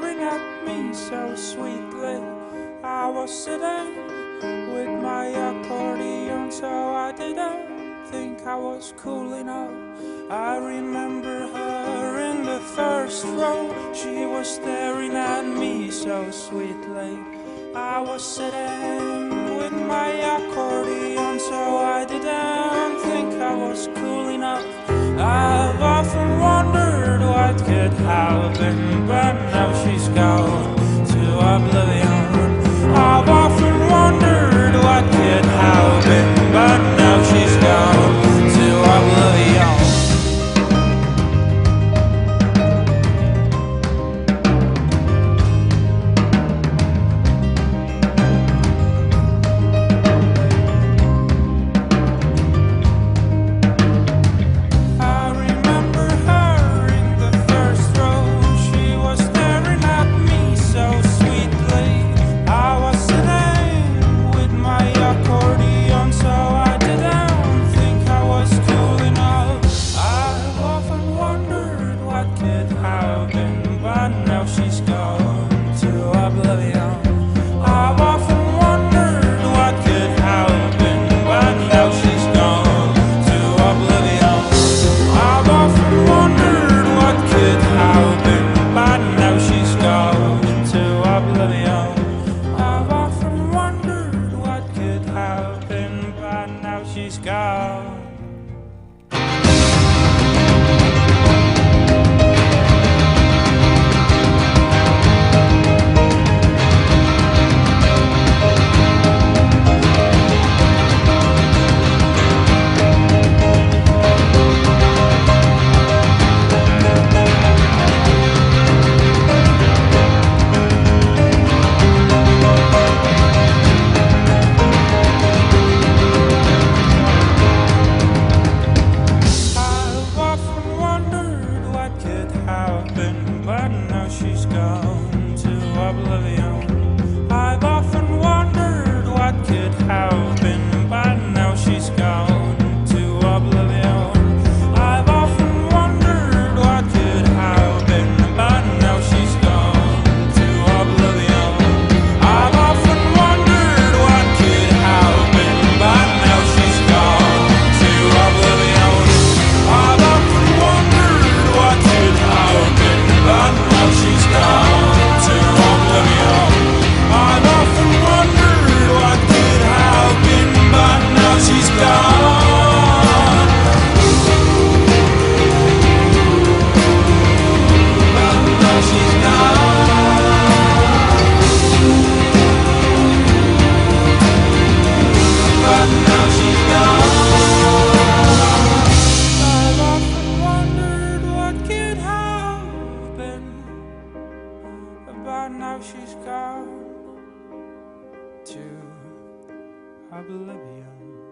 staring at me so sweetly. I was sitting with my accordion, so I didn't think I was cool enough. I remember her in the first row. She was staring at me so sweetly. I was sitting with my accordion, so I didn't think I was cool enough. I've often wondered what could happen, but now she's gone to oblivion. I've often wondered what could happen, but now she's gone to oblivion. She's gone. But now she's gone to oblivion. I've often wondered what could have been, but now she's gone to oblivion. I've often wondered what could have been, but now she's gone to oblivion. I've often wondered what could have been, but now she's gone to oblivion. I've often wondered what could have been, but now she's gone to oblivion. I've often wondered what could have been, but now she's gone. But now she's gone. But now she's gone. I've often wondered what could have been, but now she's gone to oblivion.